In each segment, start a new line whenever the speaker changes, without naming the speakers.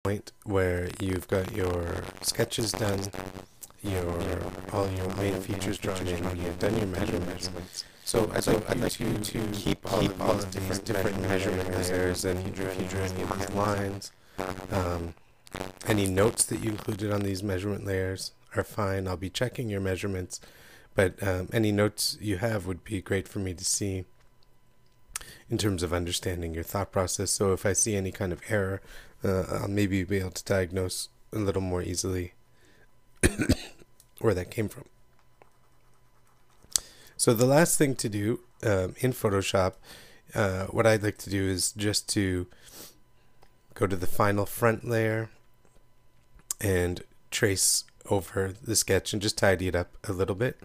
point where you've got your sketches done, all your main features drawn in, you've done your measurements. So I'd like you to keep all of these different measurement layers, and if you drew any of these lines, any notes that you included on these measurement layers are fine. I'll be checking your measurements, but any notes you have would be great for me to see in terms of understanding your thought process. So if I see any kind of error, I'll maybe be able to diagnose a little more easily where that came from. So the last thing to do in Photoshop, what I'd like to do is just to go to the final front layer and trace over the sketch and just tidy it up a little bit.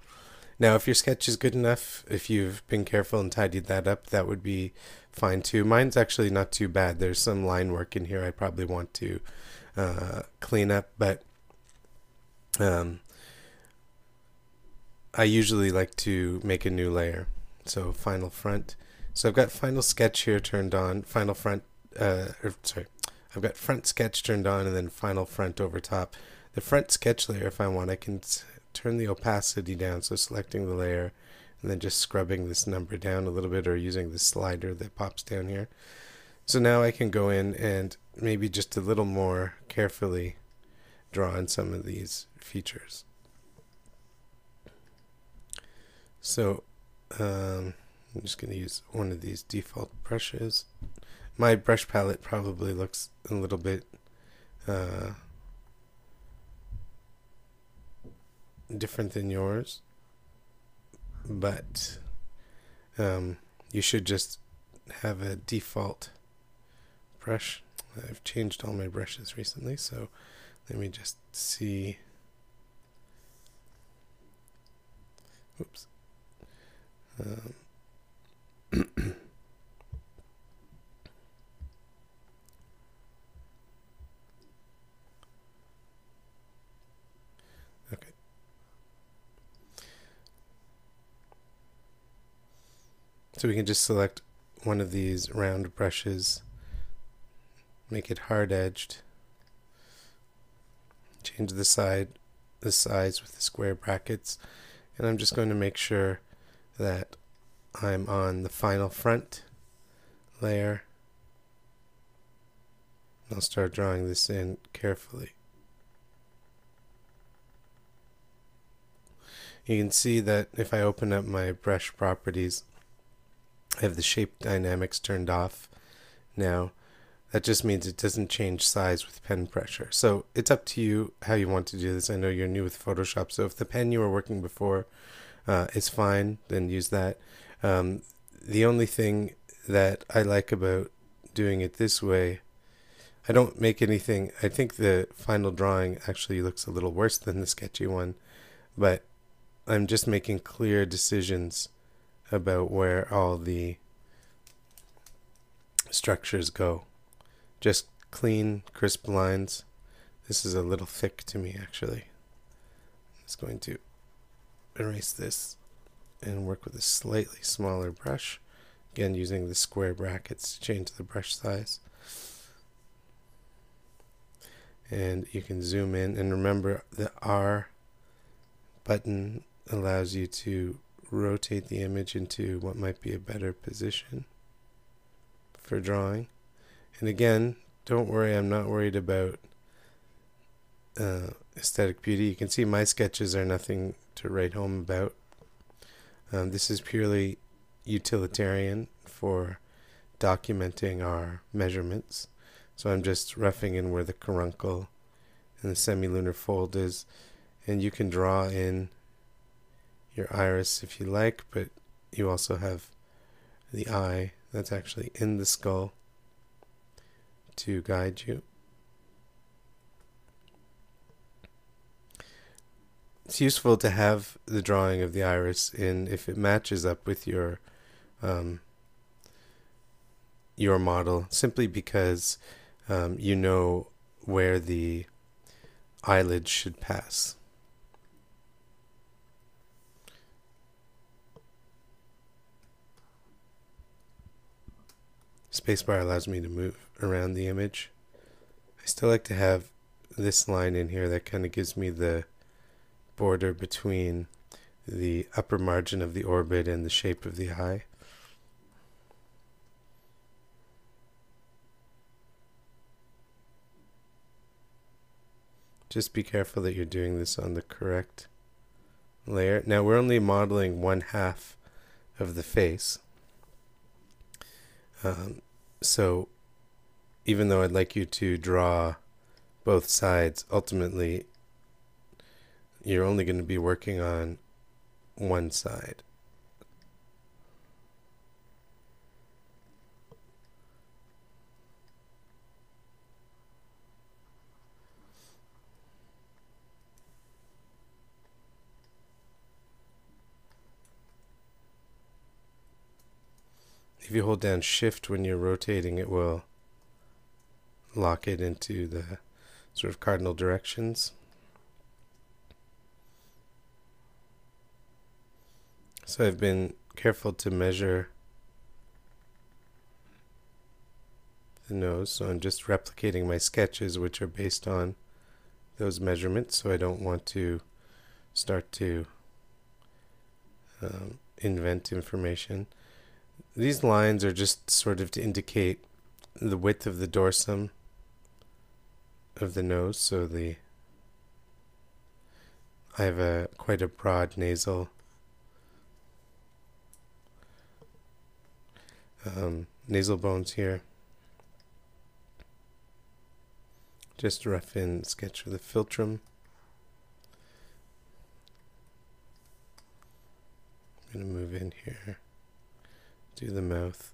Now, if your sketch is good enough, if you've been careful and tidied that up, that would be fine too. Mine's actually not too bad. There's some line work in here I probably want to clean up, but I usually like to make a new layer. So final front. So I've got final sketch here turned on, final front, I've got front sketch turned on, and then final front over top. The front sketch layer, if I want, I can turn the opacity down, so selecting the layer and then just scrubbing this number down a little bit, or using the slider that pops down here. So now I can go in and maybe just a little more carefully draw in some of these features. So I'm just going to use one of these default brushes. My brush palette probably looks a little bit different than yours, but you should just have a default brush. I've changed all my brushes recently, so let me just see. Oops. Okay. So we can just select one of these round brushes, make it hard edged, change the size with the square brackets, and I'm just going to make sure that I'm on the final front layer. I'll start drawing this in carefully. You can see that if I open up my brush properties, I have the shape dynamics turned off now. That just means it doesn't change size with pen pressure. So it's up to you how you want to do this. I know you're new with Photoshop, so if the pen you were working before is fine, then use that. The only thing that I like about doing it this way, I don't make anything. I think the final drawing actually looks a little worse than the sketchy one, but I'm just making clear decisions about where all the structures go. Just clean, crisp lines. This is a little thick to me, actually. I'm just going to erase this and work with a slightly smaller brush. Again, using the square brackets to change the brush size. And you can zoom in, and remember the R button allows you to rotate the image into what might be a better position for drawing. And again, don't worry, I'm not worried about aesthetic beauty. You can see my sketches are nothing to write home about. This is purely utilitarian for documenting our measurements. So I'm just roughing in where the caruncle and the semilunar fold is, and you can draw in your iris if you like, but you also have the eye that's actually in the skull to guide you. It's useful to have the drawing of the iris in if it matches up with your model, simply because you know where the eyelids should pass. Spacebar allows me to move around the image. I still like to have this line in here that kind of gives me the border between the upper margin of the orbit and the shape of the eye. Just be careful that you're doing this on the correct layer. Now we're only modeling 1/2 of the face. So even though I'd like you to draw both sides, ultimately you're only going to be working on one side. If you hold down Shift when you're rotating, it will lock it into the sort of cardinal directions. So I've been careful to measure the nose, so I'm just replicating my sketches, which are based on those measurements, so I don't want to start to invent information. These lines are just sort of to indicate the width of the dorsum of the nose, so I have quite a broad nasal bones here. Just a rough in sketch of the philtrum. I'm going to move in here, do the mouth.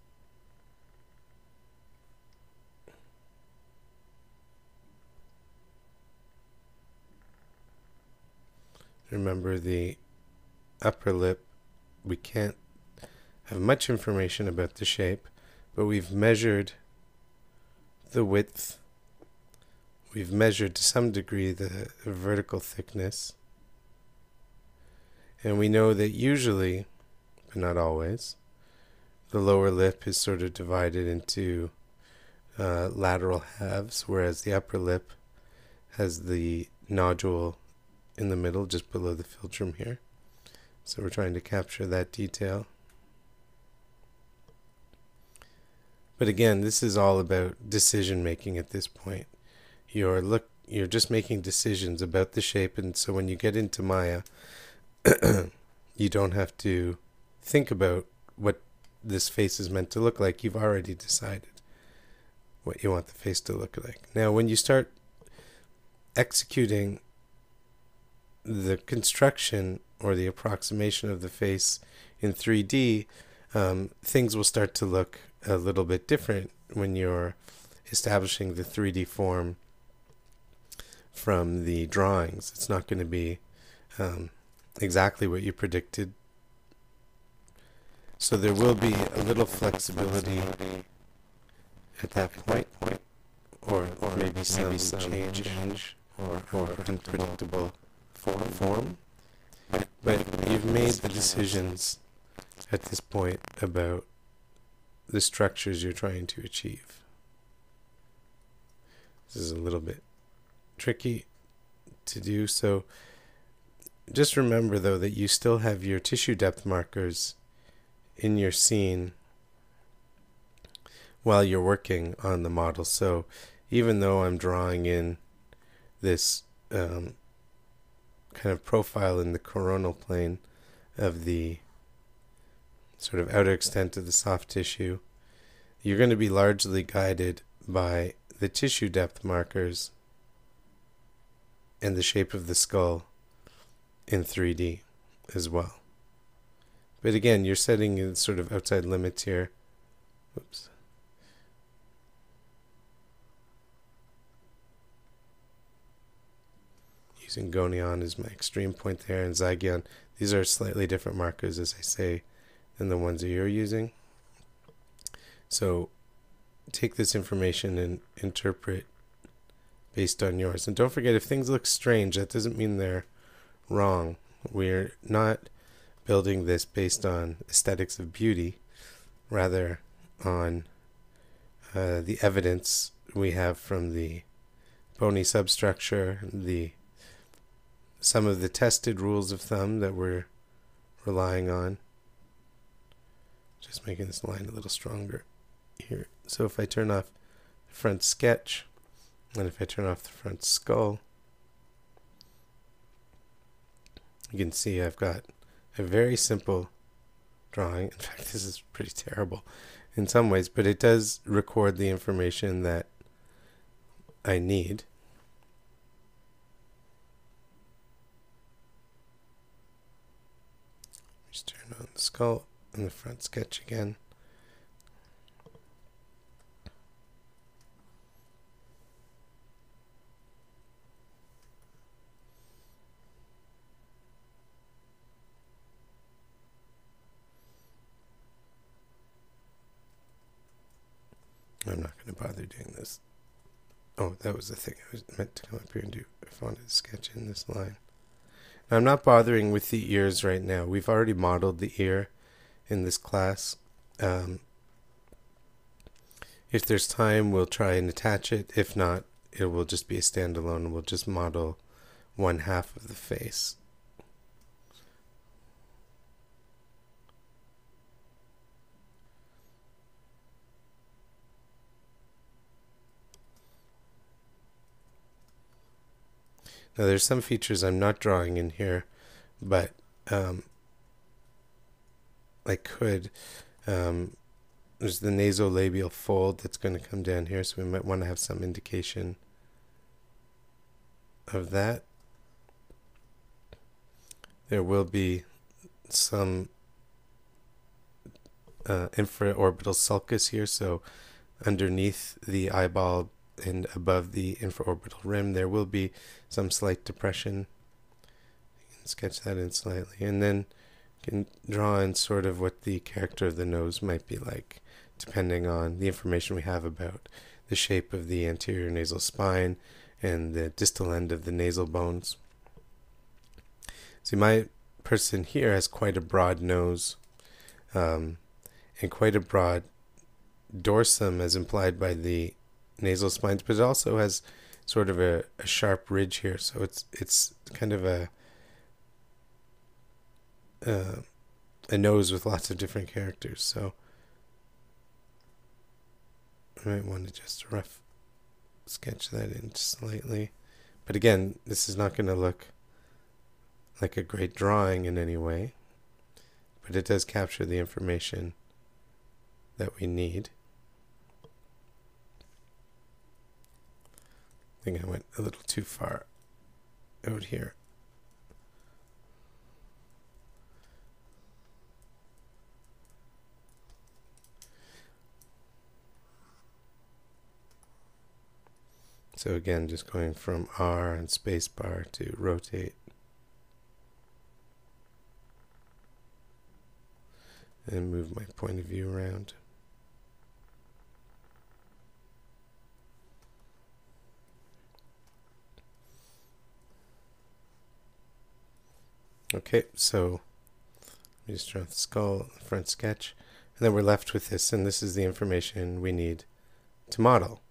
Remember the upper lip, we can't have much information about the shape, but we've measured the width. We've measured to some degree the vertical thickness. And we know that usually, but not always, the lower lip is sort of divided into lateral halves, whereas the upper lip has the nodule in the middle, just below the philtrum here. So we're trying to capture that detail. But again, this is all about decision making at this point. You're just making decisions about the shape, and so when you get into Maya, you don't have to think about what this face is meant to look like. You've already decided what you want the face to look like. Now, when you start executing the construction or the approximation of the face in 3D, things will start to look a little bit different when you're establishing the 3D form from the drawings. It's not going to be exactly what you predicted. So there will be a little flexibility at that point, or maybe some change or unpredictable form. But you've made the decisions at this point about the structures you're trying to achieve. This is a little bit tricky to do, so just remember though that you still have your tissue depth markers in your scene while you're working on the model. So even though I'm drawing in this kind of profile in the coronal plane of the sort of outer extent of the soft tissue, you're going to be largely guided by the tissue depth markers and the shape of the skull in 3D as well. But again, you're setting in sort of outside limits here. Oops. Using gonion as my extreme point there, and zygion. These are slightly different markers, as I say, than the ones that you're using. So take this information and interpret based on yours. And don't forget, if things look strange, that doesn't mean they're wrong. We're not building this based on aesthetics of beauty, rather on the evidence we have from the bony substructure, some of the tested rules of thumb that we're relying on. Just making this line a little stronger here. So if I turn off the front sketch, and if I turn off the front skull, you can see I've got a very simple drawing. In fact, this is pretty terrible in some ways, but it does record the information that I need. Just turn on the skull and the front sketch again. I'm not going to bother doing this. Oh, that was the thing I was meant to come up here and do if I wanted to sketch in this line. Now, I'm not bothering with the ears right now. We've already modeled the ear in this class. If there's time, we'll try and attach it. If not, it will just be a standalone and we'll just model one half of the face. Now there's some features I'm not drawing in here, but I could. There's the nasolabial fold that's going to come down here, so we might want to have some indication of that. There will be some infraorbital sulcus here, so underneath the eyeball and above the infraorbital rim there will be some slight depression. You can sketch that in slightly, and then you can draw in sort of what the character of the nose might be like, depending on the information we have about the shape of the anterior nasal spine and the distal end of the nasal bones. See, my person here has quite a broad nose and quite a broad dorsum as implied by the nasal spines, but it also has sort of a sharp ridge here, so it's kind of a nose with lots of different characters. So I might want to just rough sketch that in slightly, but again, this is not going to look like a great drawing in any way, but it does capture the information that we need. I think I went a little too far out here. So again, just going from R and spacebar to rotate. And move my point of view around. Okay, so let me just draw the skull, the front sketch, and then we're left with this, and this is the information we need to model.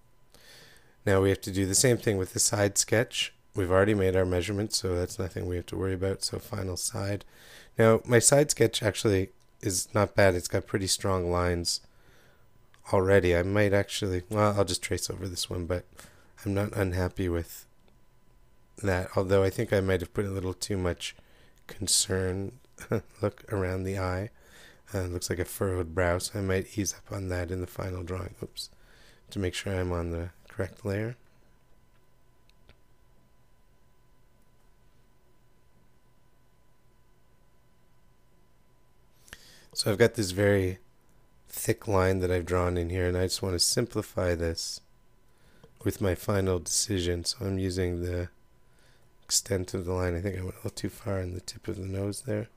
Now we have to do the same thing with the side sketch. We've already made our measurements, so that's nothing we have to worry about. So final side. Now my side sketch actually is not bad. It's got pretty strong lines already. I might actually, well, I'll just trace over this one, but I'm not unhappy with that, although I think I might have put a little too much concern look around the eye. It looks like a furrowed brow, so I might ease up on that in the final drawing. Oops, to make sure I'm on the correct layer. So I've got this very thick line that I've drawn in here, and I just want to simplify this with my final decision. So I'm using the extent of the line. I think I went a little too far on the tip of the nose there.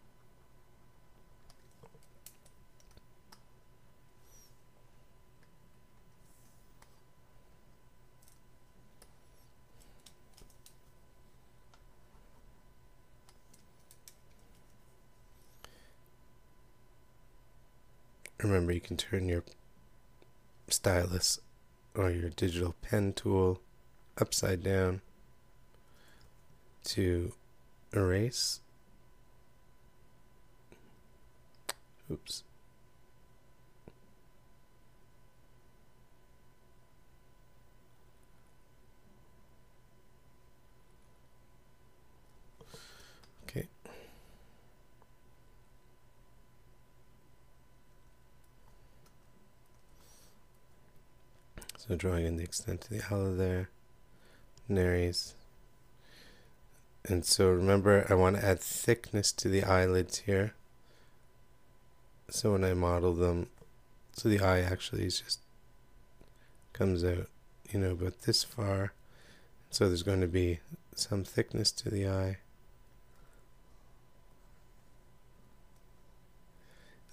Remember, you can turn your stylus or your digital pen tool upside down to erase. Oops. Okay. So drawing in the extent of the eyelid there, nares. And so remember, I want to add thickness to the eyelids here. So when I model them, so the eye actually is just comes out, you know, about this far. So there's going to be some thickness to the eye.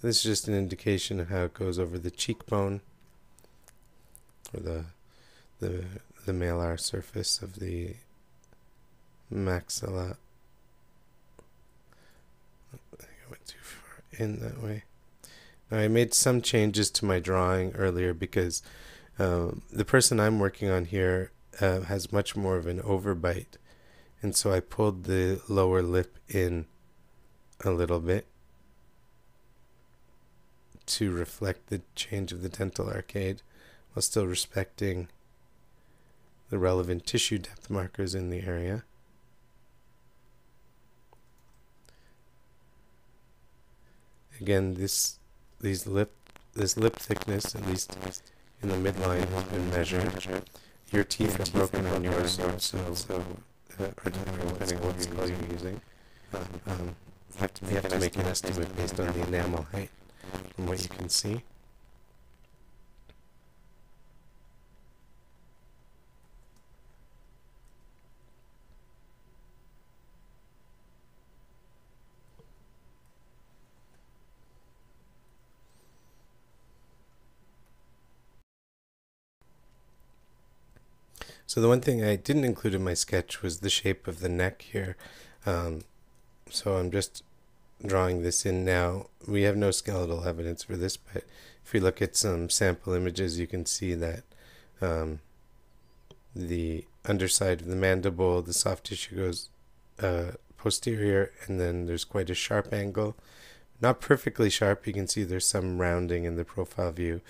This is just an indication of how it goes over the cheekbone, or the malar surface of the maxilla. I think I went too far in that way. Now I made some changes to my drawing earlier because the person I'm working on here has much more of an overbite, and so I pulled the lower lip in a little bit to reflect the change of the dental arcade while still respecting the relevant tissue depth markers in the area. Again, this lip thickness, at least in the midline, has been measured. Your teeth are broken on yours, so or depending on what scale you're using. You have to make an estimate based on the enamel height from what you can see. So the one thing I didn't include in my sketch was the shape of the neck here. So I'm just drawing this in now. We have no skeletal evidence for this, but if we look at some sample images, you can see that the underside of the mandible, the soft tissue goes posterior, and then there's quite a sharp angle. Not perfectly sharp, you can see there's some rounding in the profile view.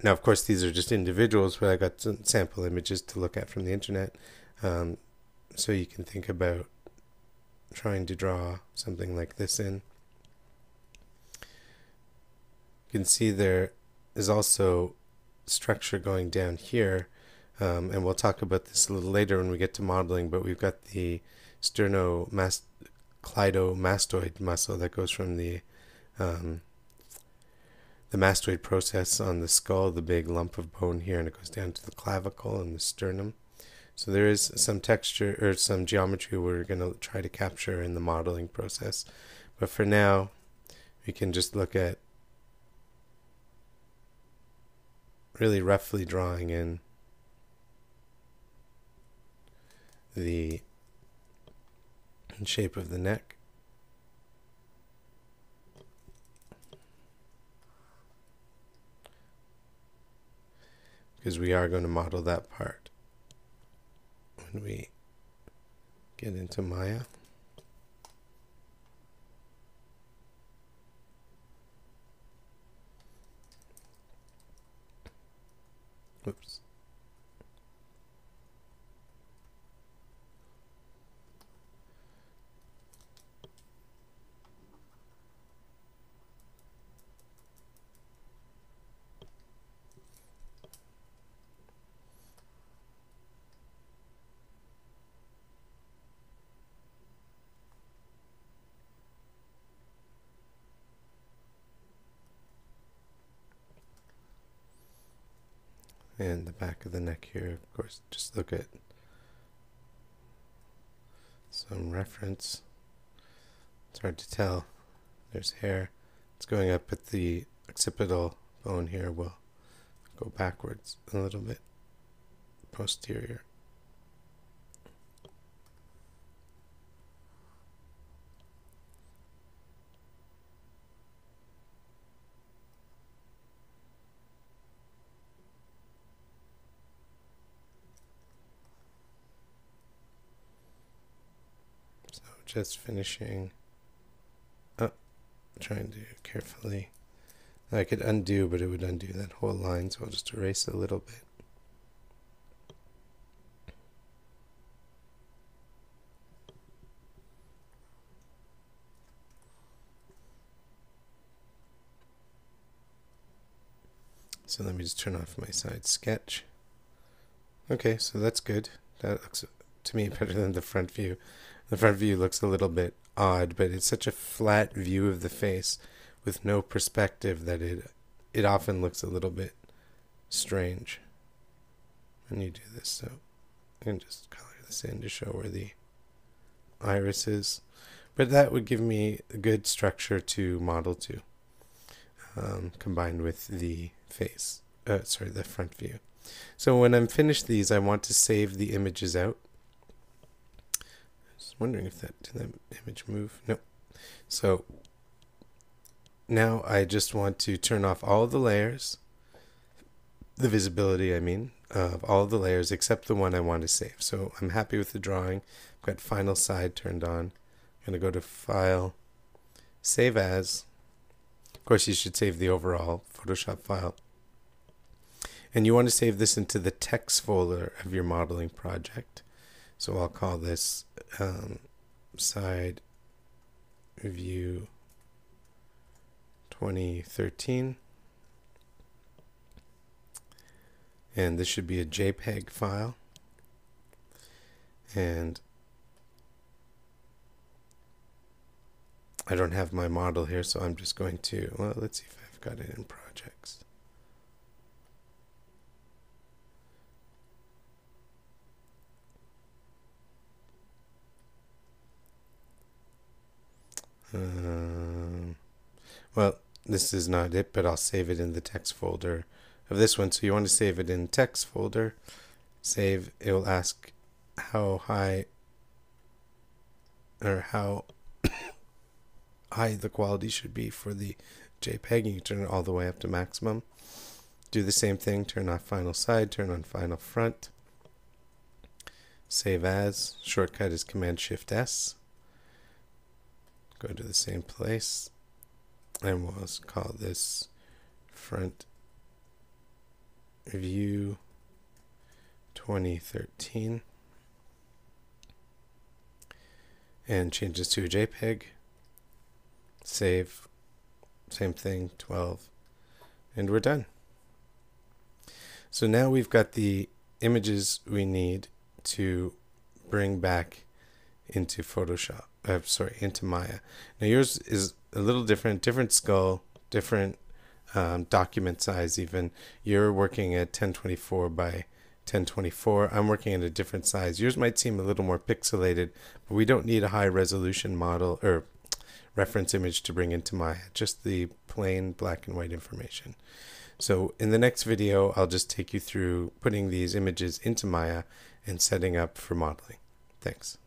Now, of course, these are just individuals, but I got some sample images to look at from the internet. So you can think about trying to draw something like this in. You can see there is also structure going down here, and we'll talk about this a little later when we get to modeling, but we've got the sternocleidomastoid muscle that goes from the mastoid process on the skull, the big lump of bone here, and it goes down to the clavicle and the sternum. So there is some texture or some geometry we're going to try to capture in the modeling process. But for now, we can just look at really roughly drawing in the shape of the neck. Because we are going to model that part when we get into Maya. Oops. And the back of the neck here, of course, just look at some reference. It's hard to tell. There's hair. It's going up at the occipital bone here. We'll go backwards a little bit, posterior. just finishing up, trying to carefully. I could undo, but it would undo that whole line, so I'll just erase a little bit. So let me just turn off my side sketch. Okay, so that's good. That looks to me better than the front view. The front view looks a little bit odd, but it's such a flat view of the face with no perspective that it often looks a little bit strange when you do this. So I can just color this in to show where the iris is. But that would give me a good structure to model to, combined with the face, the front view. So when I'm finished these, I want to save the images out. I was wondering if did that image move? No. So now I just want to turn off all of the layers, the visibility, I mean, of all of the layers except the one I want to save. So I'm happy with the drawing. I've got final side turned on. I'm going to go to File, Save As. Of course, you should save the overall Photoshop file. And you want to save this into the text folder of your modeling project. So I'll call this Side View 2013. And this should be a JPEG file. And I don't have my model here, so I'm just going to, well, let's see if I've got it in projects. Well, this is not it, but I'll save it in the text folder of this one. So you want to save it in text folder. Save, it will ask how high or how high the quality should be for the JPEG. You can turn it all the way up to maximum. Do the same thing, turn off final side, turn on final front. Save as, shortcut is Command-Shift-S. Go to the same place, and we'll call this Front View 2013. And change this to a JPEG. Save, same thing, 12, and we're done. So now we've got the images we need to bring back into Photoshop, into Maya. Now yours is a little different skull, different document size even. You're working at 1024 by 1024. I'm working at a different size. Yours might seem a little more pixelated, but we don't need a high resolution model or reference image to bring into Maya, just the plain black and white information. So in the next video, I'll just take you through putting these images into Maya and setting up for modeling. Thanks.